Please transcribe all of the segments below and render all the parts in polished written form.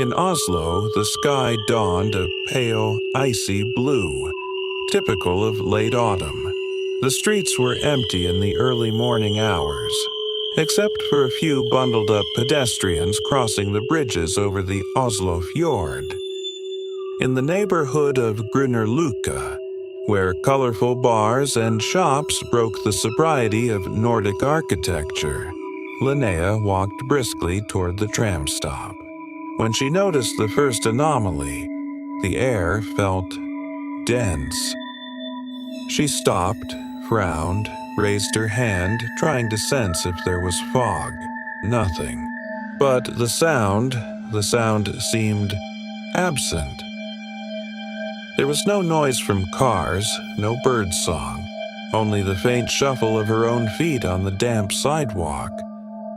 In Oslo, the sky dawned a pale, icy blue, typical of late autumn. The streets were empty in the early morning hours, except for a few bundled-up pedestrians crossing the bridges over the Oslo fjord. In the neighborhood of Grünerløkka, where colorful bars and shops broke the sobriety of Nordic architecture, Linnea walked briskly toward the tram stop. When she noticed the first anomaly, the air felt dense. She stopped, frowned, raised her hand, trying to sense if there was fog. Nothing. But the sound seemed absent. There was no noise from cars, no bird song, only the faint shuffle of her own feet on the damp sidewalk.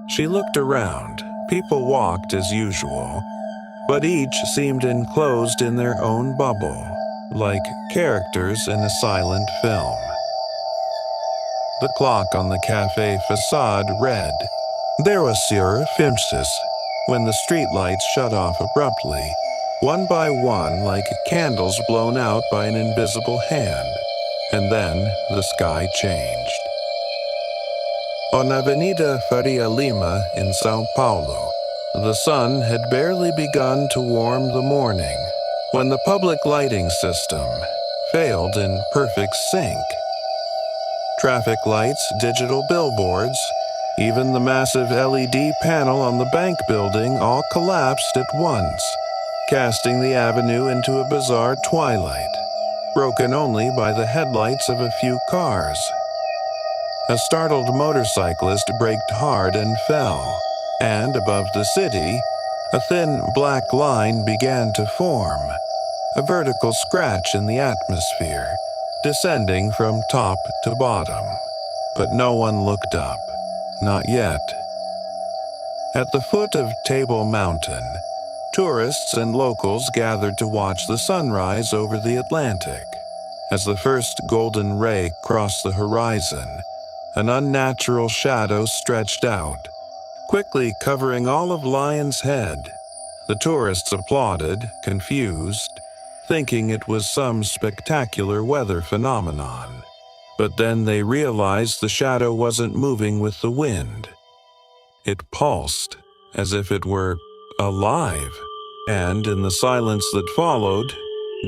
She looked around. People walked as usual, but each seemed enclosed in their own bubble, like characters in a silent film. The clock on the cafe facade read, "There was 4:50," when the streetlights shut off abruptly, one by one like candles blown out by an invisible hand, and then the sky changed. On Avenida Faria Lima in São Paulo, the sun had barely begun to warm the morning when the public lighting system failed in perfect sync. Traffic lights, digital billboards, even the massive LED panel on the bank building all collapsed at once, casting the avenue into a bizarre twilight, broken only by the headlights of a few cars. A startled motorcyclist braked hard and fell, and above the city, a thin black line began to form, a vertical scratch in the atmosphere, descending from top to bottom. But no one looked up, not yet. At the foot of Table Mountain, tourists and locals gathered to watch the sunrise over the Atlantic. As the first golden ray crossed the horizon, an unnatural shadow stretched out, quickly covering all of Lion's Head. The tourists applauded, confused, thinking it was some spectacular weather phenomenon. But then they realized the shadow wasn't moving with the wind. It pulsed, as if it were alive. And in the silence that followed,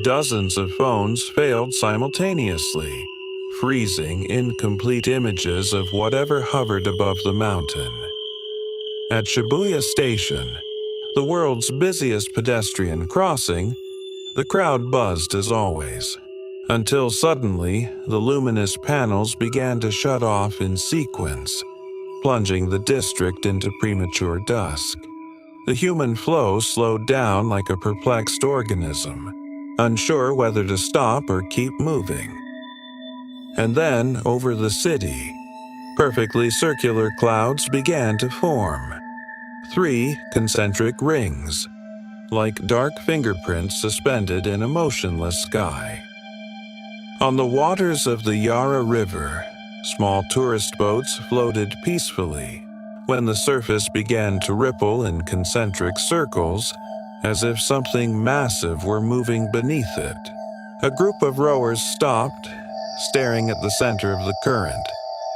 dozens of phones failed simultaneously, freezing incomplete images of whatever hovered above the mountain. At Shibuya Station, the world's busiest pedestrian crossing, the crowd buzzed as always, until suddenly the luminous panels began to shut off in sequence, plunging the district into premature dusk. The human flow slowed down like a perplexed organism, unsure whether to stop or keep moving. And then, over the city, perfectly circular clouds began to form. 3 concentric rings, like dark fingerprints suspended in a motionless sky. On the waters of the Yara River, small tourist boats floated peacefully when the surface began to ripple in concentric circles, as if something massive were moving beneath it. A group of rowers stopped, staring at the center of the current,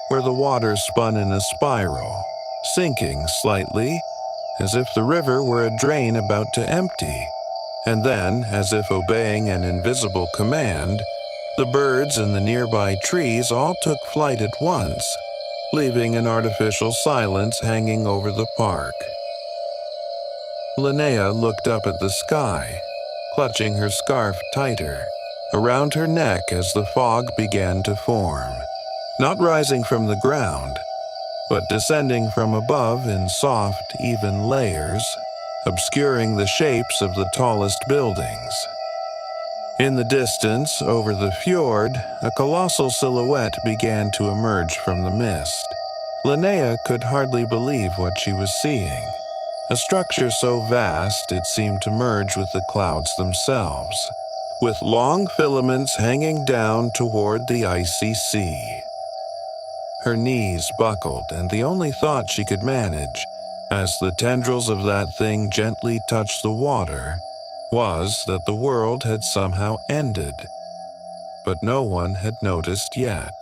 where the water spun in a spiral, sinking slightly, as if the river were a drain about to empty. And then, as if obeying an invisible command, the birds in the nearby trees all took flight at once, leaving an artificial silence hanging over the park. Linnea looked up at the sky, clutching her scarf tighter around her neck as the fog began to form, not rising from the ground, but descending from above in soft, even layers, obscuring the shapes of the tallest buildings. In the distance, over the fjord, a colossal silhouette began to emerge from the mist. Linnea could hardly believe what she was seeing. A structure so vast it seemed to merge with the clouds themselves, with long filaments hanging down toward the icy sea. Her knees buckled, and the only thought she could manage, as the tendrils of that thing gently touched the water, was that the world had somehow ended, but no one had noticed yet.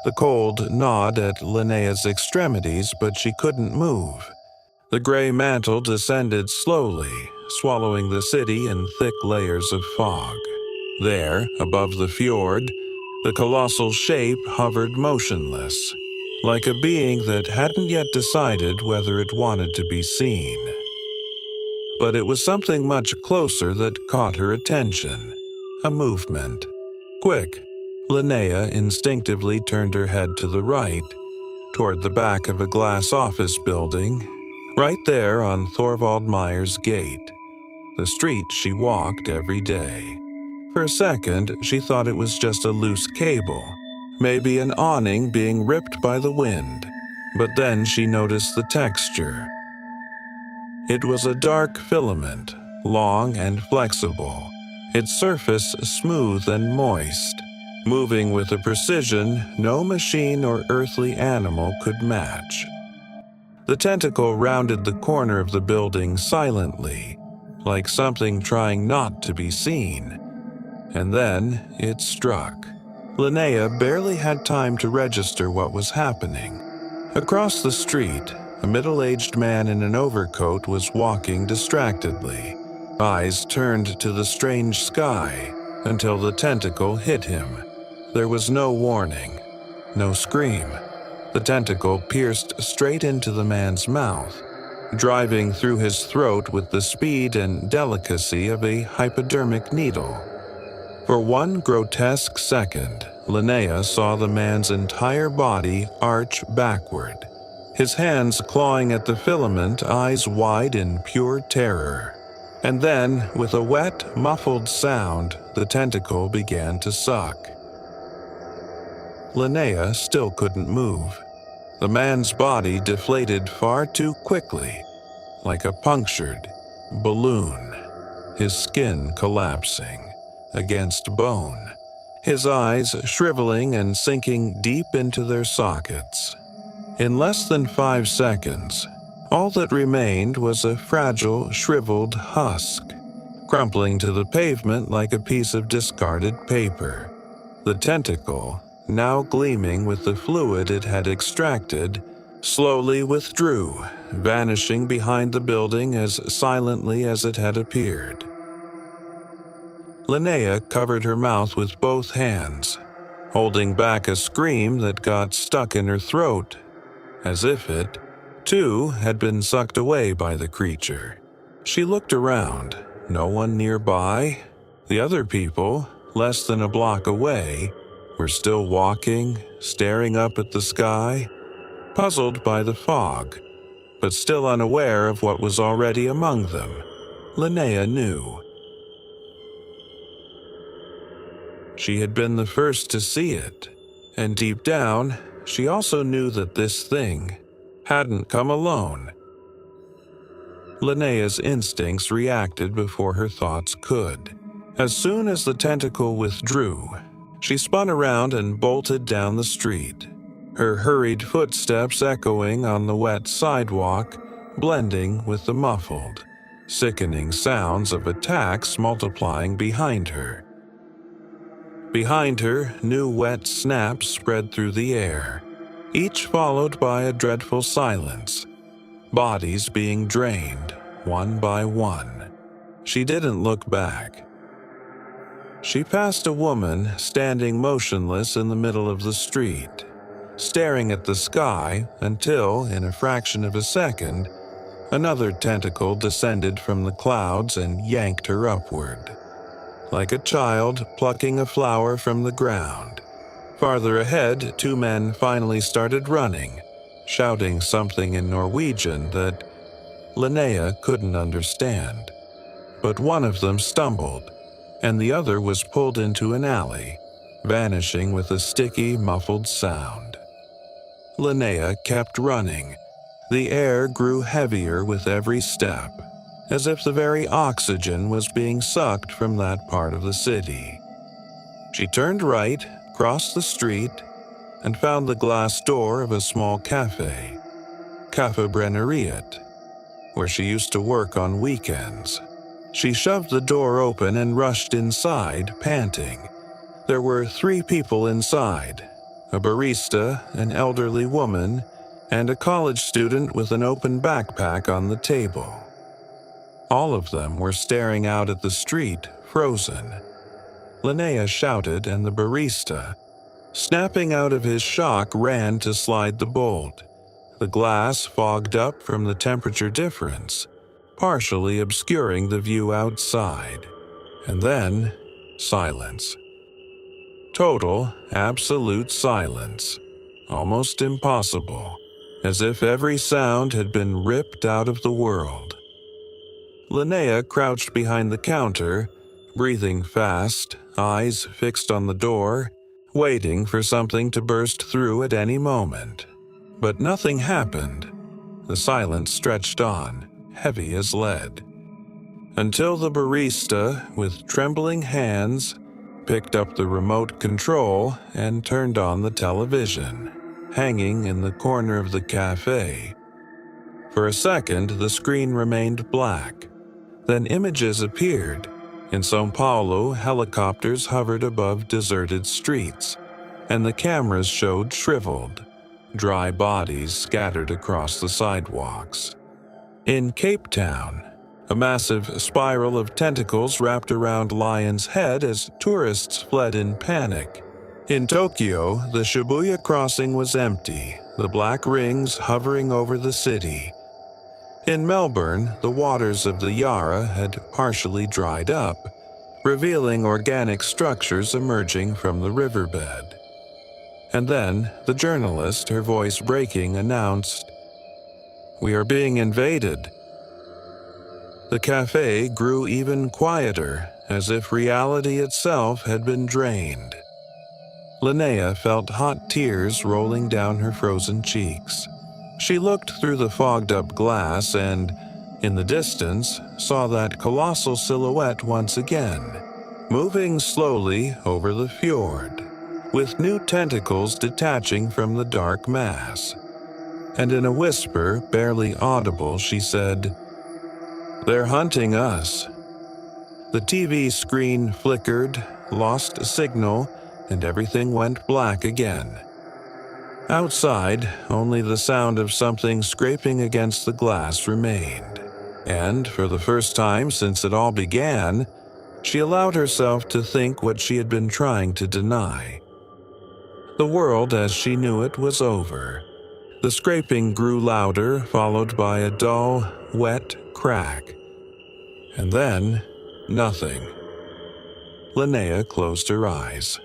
The cold gnawed at Linnea's extremities, but she couldn't move. The gray mantle descended slowly, swallowing the city in thick layers of fog. There, above the fjord, the colossal shape hovered motionless, like a being that hadn't yet decided whether it wanted to be seen. But it was something much closer that caught her attention. A movement. Quick, Linnea instinctively turned her head to the right, toward the back of a glass office building, right there on Thorvald Meyer's gate, the street she walked every day. For a second, she thought it was just a loose cable, maybe an awning being ripped by the wind. But then she noticed the texture. It was a dark filament, long and flexible, its surface smooth and moist, moving with a precision no machine or earthly animal could match. The tentacle rounded the corner of the building silently, like something trying not to be seen. And then it struck. Linnea barely had time to register what was happening. Across the street, a middle-aged man in an overcoat was walking distractedly, eyes turned to the strange sky until the tentacle hit him. There was no warning, no scream. The tentacle pierced straight into the man's mouth, driving through his throat with the speed and delicacy of a hypodermic needle. For one grotesque second, Linnea saw the man's entire body arch backward, his hands clawing at the filament, eyes wide in pure terror. And then, with a wet, muffled sound, the tentacle began to suck. Linnea still couldn't move. The man's body deflated far too quickly, like a punctured balloon, his skin collapsing against bone, his eyes shriveling and sinking deep into their sockets. In less than 5 seconds, all that remained was a fragile, shriveled husk, crumpling to the pavement like a piece of discarded paper. The tentacle, now gleaming with the fluid it had extracted, slowly withdrew, vanishing behind the building as silently as it had appeared. Linnea covered her mouth with both hands, holding back a scream that got stuck in her throat, as if it, too, had been sucked away by the creature. She looked around, no one nearby. The other people, less than a block away, were still walking, staring up at the sky, puzzled by the fog, but still unaware of what was already among them. Linnea knew. She had been the first to see it, and deep down, she also knew that this thing hadn't come alone. Linnea's instincts reacted before her thoughts could. As soon as the tentacle withdrew, she spun around and bolted down the street, her hurried footsteps echoing on the wet sidewalk, blending with the muffled, sickening sounds of attacks multiplying behind her. Behind her, new wet snaps spread through the air, each followed by a dreadful silence, bodies being drained, one by one. She didn't look back. She passed a woman standing motionless in the middle of the street, staring at the sky until, in a fraction of a second, another tentacle descended from the clouds and yanked her upward, like a child plucking a flower from the ground. Farther ahead, 2 men finally started running, shouting something in Norwegian that Linnea couldn't understand. But one of them stumbled, and the other was pulled into an alley, vanishing with a sticky, muffled sound. Linnea kept running. The air grew heavier with every step, as if the very oxygen was being sucked from that part of the city. She turned right, crossed the street, and found the glass door of a small cafe. Kaffeebrennerei, where she used to work on weekends. She shoved the door open and rushed inside, panting. There were 3 people inside: a barista, an elderly woman, and a college student with an open backpack on the table. All of them were staring out at the street, frozen. Linnea shouted, and the barista, snapping out of his shock, ran to slide the bolt. The glass fogged up from the temperature difference, partially obscuring the view outside. And then, silence. Total, absolute silence. Almost impossible, as if every sound had been ripped out of the world. Linnea crouched behind the counter, breathing fast, eyes fixed on the door, waiting for something to burst through at any moment. But nothing happened. The silence stretched on, heavy as lead, until the barista, with trembling hands, picked up the remote control and turned on the television, hanging in the corner of the cafe. For a second, the screen remained black. Then images appeared. In São Paulo, helicopters hovered above deserted streets, and the cameras showed shriveled, dry bodies scattered across the sidewalks. In Cape Town, a massive spiral of tentacles wrapped around Lion's head as tourists fled in panic. In Tokyo, the Shibuya crossing was empty, the black rings hovering over the city. In Melbourne, the waters of the Yarra had partially dried up, revealing organic structures emerging from the riverbed. And then, the journalist, her voice breaking, announced, "We are being invaded." The cafe grew even quieter, as if reality itself had been drained. Linnea felt hot tears rolling down her frozen cheeks. She looked through the fogged-up glass and, in the distance, saw that colossal silhouette once again, moving slowly over the fjord, with new tentacles detaching from the dark mass. And in a whisper, barely audible, she said, "They're hunting us." The TV screen flickered, lost a signal, and everything went black again. Outside, only the sound of something scraping against the glass remained. And, for the first time since it all began, she allowed herself to think what she had been trying to deny. The world as she knew it was over. The scraping grew louder, followed by a dull, wet crack. And then, nothing. Linnea closed her eyes.